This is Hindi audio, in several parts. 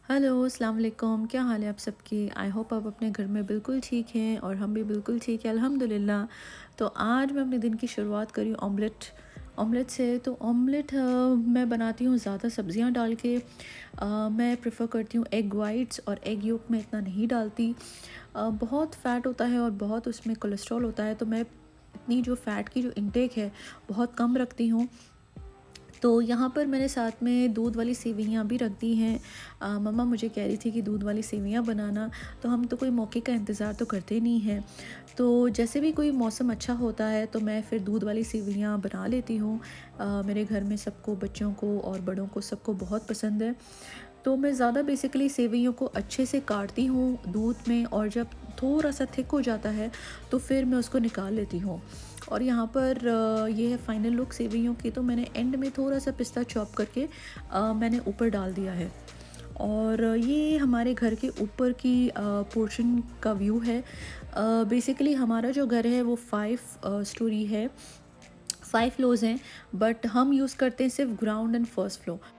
हेलो, अस्सलाम वालेकुम। क्या हाल है आप सबकी? आई होप आप अपने घर में बिल्कुल ठीक हैं और हम भी बिल्कुल ठीक हैं अल्हम्दुलिल्लाह। तो आज मैं अपने दिन की शुरुआत करी ऑमलेट ऑमलेट से। तो ऑमलेट मैं बनाती हूँ ज़्यादा सब्जियां डाल के। मैं प्रेफर करती हूँ एग वाइट्स, और एग योक में इतना नहीं डालती। बहुत फ़ैट होता है और बहुत उसमें कोलेस्ट्रॉल होता है, तो मैं इतनी जो फ़ैट की जो इंटेक है बहुत कम रखती हूँ। तो यहाँ पर मैंने साथ में दूध वाली सेवइयाँ भी रख दी हैं। मम्मा मुझे कह रही थी कि दूध वाली सेवइयाँ बनाना, तो हम तो कोई मौके का इंतज़ार तो करते नहीं हैं। तो जैसे भी कोई मौसम अच्छा होता है तो मैं फिर दूध वाली सेवइयाँ बना लेती हूँ। मेरे घर में सबको, बच्चों को और बड़ों को, सबको बहुत पसंद है। तो मैं ज़्यादा बेसिकली सेवइयों को अच्छे से काटती हूँ दूध में, और जब थोड़ा सा थिक हो जाता है तो फिर मैं उसको निकाल लेती हूँ। और यहाँ पर ये है फाइनल लुक सेवइयों की। तो मैंने एंड में थोड़ा सा पिस्ता चॉप करके मैंने ऊपर डाल दिया है। और ये हमारे घर के ऊपर की पोर्शन का व्यू है। बेसिकली हमारा जो घर है वो 5 स्टोरी है, 5 फ्लोर्स हैं, बट हम यूज़ करते हैं सिर्फ ग्राउंड एंड फर्स्ट फ्लोर।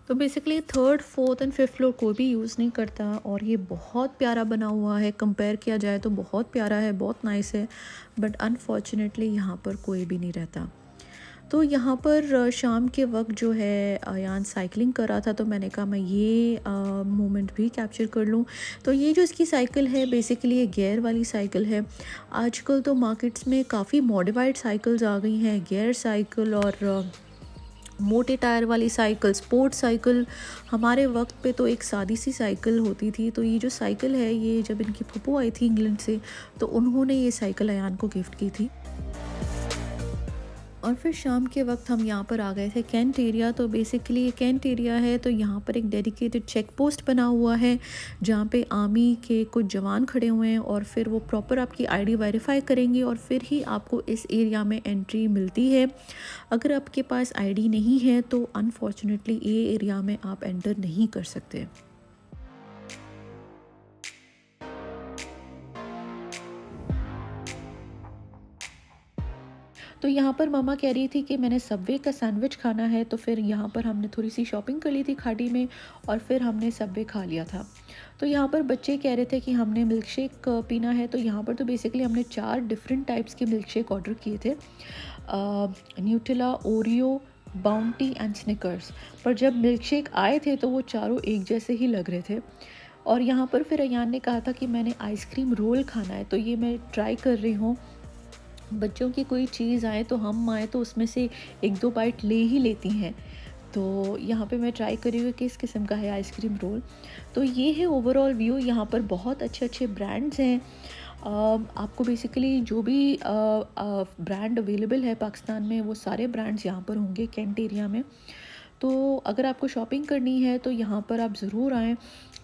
तो basically third, fourth and fifth floor कोई भी यूज़ नहीं करता, और ये बहुत प्यारा बना हुआ है। कंपेयर किया जाए तो बहुत प्यारा है, बहुत नाइस है, बट अनफॉर्चुनेटली यहाँ पर कोई भी नहीं रहता। तो यहाँ पर शाम के वक्त जो है अयान साइकिलिंग कर रहा था, तो मैंने कहा मैं ये मोमेंट भी कैप्चर कर लूँ। तो ये जो इसकी साइकिल है बेसिकली ये गियर वाली साइकिल है। आजकल तो मार्केट्स में काफ़ी मॉडिफाइड साइकिल्स आ गई हैं, गियर साइकिल और मोटे टायर वाली साइकिल, स्पोर्ट साइकिल। हमारे वक्त पे तो एक सादी सी साइकिल होती थी। तो ये जो साइकिल है, ये जब इनकी फूफू आई थी इंग्लैंड से, तो उन्होंने ये साइकिल अयान को गिफ्ट की थी। और फिर शाम के वक्त हम यहाँ पर आ गए थे कैंट एरिया। तो बेसिकली ये कैंट एरिया है, तो यहाँ पर एक डेडिकेटेड चेक पोस्ट बना हुआ है जहाँ पे आर्मी के कुछ जवान खड़े हुए हैं, और फिर वो प्रॉपर आपकी आईडी वेरीफाई करेंगे और फिर ही आपको इस एरिया में एंट्री मिलती है। अगर आपके पास आईडी नहीं है तो अनफॉर्चुनेटली ये एरिया में आप एंटर नहीं कर सकते। तो यहाँ पर मम्मा कह रही थी कि मैंने सबवे का सैंडविच खाना है, तो फिर यहाँ पर हमने थोड़ी सी शॉपिंग कर ली थी खाड़ी में, और फिर हमने सबवे खा लिया था। तो यहाँ पर बच्चे कह रहे थे कि हमने मिल्क शेक पीना है। तो यहाँ पर तो बेसिकली हमने 4 डिफरेंट टाइप्स के मिल्क शेक ऑर्डर किए थे, Nutella, Oreo, Bounty and Snickers. पर जब मिल्क शेक आए थे तो वो चारों एक जैसे ही लग रहे थे। और यहाँ पर फिर अयान ने कहा था कि मैंने आइसक्रीम रोल खाना है, तो ये मैं ट्राई कर रही हूँ। बच्चों की कोई चीज़ आए तो हम आए तो उसमें से एक दो बाइट ले ही लेती हैं। तो यहाँ पे मैं ट्राई करी हुई किस किस्म का है आइसक्रीम रोल। तो ये है ओवरऑल व्यू। यहाँ पर बहुत अच्छे अच्छे ब्रांड्स हैं। आपको बेसिकली जो भी ब्रांड अवेलेबल है पाकिस्तान में, वो सारे ब्रांड्स यहाँ पर होंगे कैंट एरिया में। तो अगर आपको शॉपिंग करनी है तो यहाँ पर आप ज़रूर आएँ।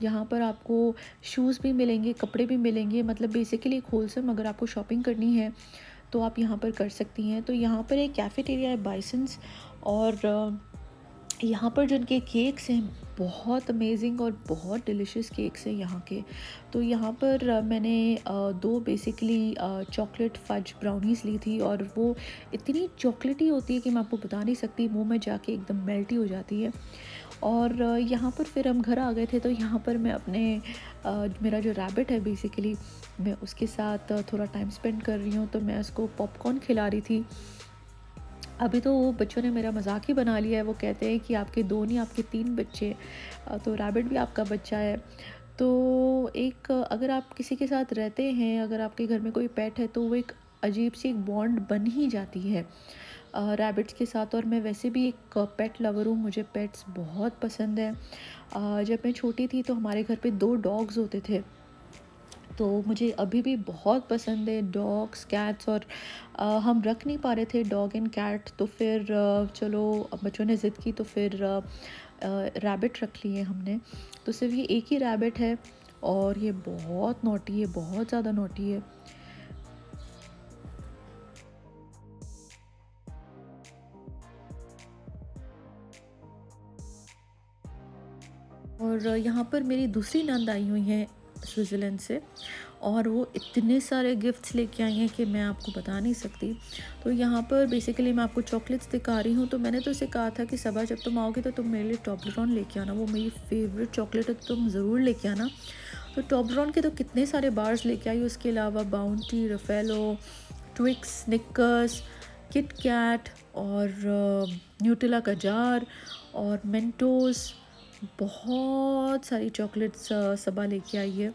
यहाँ पर आपको शूज़ भी मिलेंगे, कपड़े भी मिलेंगे, मतलब बेसिकली एक होलसेल अगर आपको शॉपिंग करनी है तो आप यहाँ पर कर सकती हैं। तो यहाँ पर एक कैफ़ेटेरिया है बाइसन्स, और यहाँ पर जो इनके केक्स हैं बहुत अमेजिंग और बहुत डिलीशियस केक्स हैं यहाँ के। तो यहाँ पर मैंने 2 बेसिकली चॉकलेट फज ब्राउनीज़ ली थी, और वो इतनी चॉकलेटी होती है कि मैं आपको बता नहीं सकती, मुंह में जाके एकदम मेल्टी हो जाती है। और यहाँ पर फिर हम घर आ गए थे, तो यहाँ पर मैं अपने मेरा जो रैबिट है बेसिकली, मैं उसके साथ थोड़ा टाइम स्पेंड कर रही हूँ। तो मैं उसको पॉपकॉर्न खिला रही थी। अभी तो वो बच्चों ने मेरा मजाक ही बना लिया है, वो कहते हैं कि आपके 2 नहीं आपके 3 बच्चे। तो रैबिट भी आपका बच्चा है। तो एक अगर आप किसी के साथ रहते हैं, अगर आपके घर में कोई पेट है, तो वो एक अजीब सी एक बॉन्ड बन ही जाती है रैबिट्स के साथ। और मैं वैसे भी एक पेट लवर हूँ, मुझे पेट्स बहुत पसंद है। जब मैं छोटी थी तो हमारे घर पे 2 डॉग्स होते थे, तो मुझे अभी भी बहुत पसंद है डॉग्स, कैट्स। और हम रख नहीं पा रहे थे डॉग एंड कैट, तो फिर चलो बच्चों ने ज़िद की, तो फिर रैबिट रख लिए हमने। तो सिर्फ ये एक ही रैबिट है, और ये बहुत नॉटी है, बहुत ज़्यादा नॉटी है। और यहाँ पर मेरी दूसरी नंद आई हुई हैं, स्विट्ज़रलैंड से, और वो इतने सारे गिफ्ट्स लेके आई हैं कि मैं आपको बता नहीं सकती। तो यहाँ पर बेसिकली मैं आपको चॉकलेट्स दिखा रही हूँ। तो मैंने तो उसे कहा था कि सबा जब तुम आओगे तो तुम मेरे लिए टॉबलरोन लेके आना, वो मेरी फेवरेट चॉकलेट है, तो तुम ज़रूर लेके आना। तो टॉबलरोन के तो कितने सारे बार्स लेके आई, उसके अलावा Bounty, Raffaello, Twix, Snickers, Kit Kat और न्यूटेला का जार और मेंटोस, बहुत सारी चॉकलेट्स सबा लेके आई है।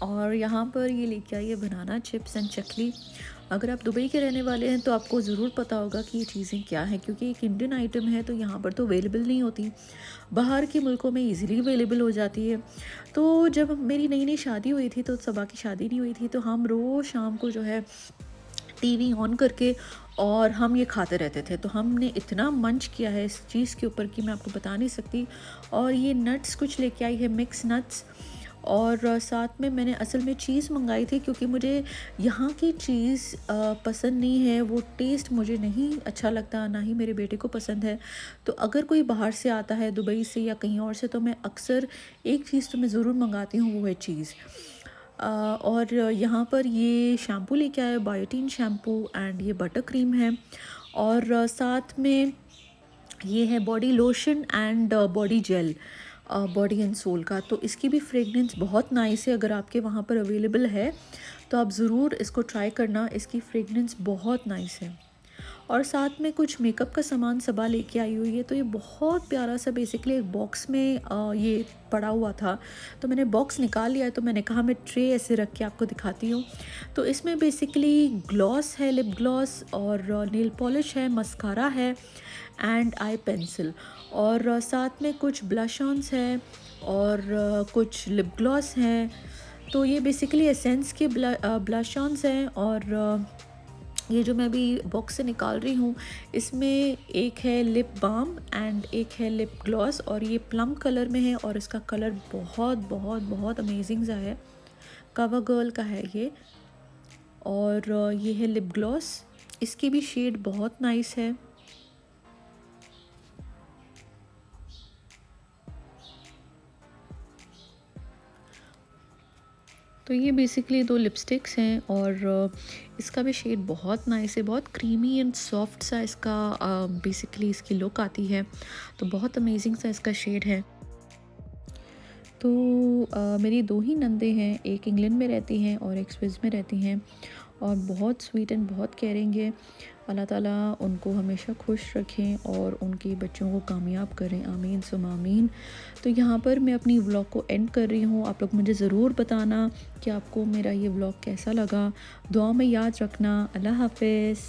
और यहाँ पर ये लेके आई है बनाना चिप्स एंड चकली। अगर आप दुबई के रहने वाले हैं तो आपको ज़रूर पता होगा कि ये चीज़ें क्या हैं, क्योंकि एक इंडियन आइटम है तो यहाँ पर तो अवेलेबल नहीं होती, बाहर के मुल्कों में इजीली अवेलेबल हो जाती है। तो जब मेरी नई नई शादी हुई थी, तो सबा की शादी नहीं हुई थी, तो हम रोज़ शाम को जो है टीवी ऑन करके और हम ये खाते रहते थे। तो हमने इतना मंच किया है इस चीज़ के ऊपर कि मैं आपको बता नहीं सकती। और ये नट्स कुछ लेके आई है, मिक्स नट्स। और साथ में मैंने असल में चीज़ मंगाई थी, क्योंकि मुझे यहाँ की चीज़ पसंद नहीं है, वो टेस्ट मुझे नहीं अच्छा लगता, ना ही मेरे बेटे को पसंद है। तो अगर कोई बाहर से आता है, दुबई से या कहीं और से, तो मैं अक्सर एक चीज़ तो मैं ज़रूर मंगाती हूँ, वो है चीज़। और यहाँ पर ये शैम्पू लेके आया, बायोटीन शैम्पू, एंड ये बटर क्रीम है। और साथ में ये है body lotion and body gel, body and soul का। तो इसकी भी फ्रेगनेंस बहुत नाइस है, अगर आपके वहाँ पर अवेलेबल है तो आप ज़रूर इसको ट्राई करना, इसकी फ्रेगनेंस बहुत नाइस है। और साथ में कुछ मेकअप का सामान सबा लेके आई हुई है। तो ये बहुत प्यारा सा बेसिकली एक बॉक्स में ये पड़ा हुआ था, तो मैंने बॉक्स निकाल लिया है। तो मैंने कहा मैं ट्रे ऐसे रख के आपको दिखाती हूँ। तो इसमें बेसिकली ग्लॉस है, लिप ग्लॉस, और नेल पॉलिश है, मस्कारा है, एंड आई पेंसिल। और साथ में कुछ ब्लश ऑन्स है, और कुछ लिप ग्लॉस हैं। तो ये बेसिकली एसेंस के ब्लश ऑन्स हैं। और ये जो मैं अभी बॉक्स से निकाल रही हूँ, इसमें एक है लिप बाम एंड एक है लिप ग्लॉस, और ये प्लम कलर में है, और इसका कलर बहुत बहुत बहुत अमेजिंग सा है, कवर गर्ल का है ये। और ये है लिप ग्लॉस, इसकी भी शेड बहुत नाइस है। तो ये बेसिकली दो लिपस्टिक्स हैं, और इसका भी शेड बहुत नाइस है, बहुत क्रीमी एंड सॉफ्ट सा इसका बेसिकली इसकी लुक आती है। तो बहुत अमेजिंग सा इसका शेड है। तो मेरी दो ही नंदे हैं, एक इंग्लैंड में रहती हैं और एक स्विस में रहती हैं, और बहुत स्वीट एंड बहुत केयरिंग है। अल्लाह ताला उनको हमेशा खुश रखें और उनके बच्चों को कामयाब करें, आमीन सुम आमीन। तो यहाँ पर मैं अपनी व्लॉग को एंड कर रही हूँ। आप लोग मुझे ज़रूर बताना कि आपको मेरा ये व्लॉग कैसा लगा। दुआ में याद रखना। अल्लाह हाफिज़।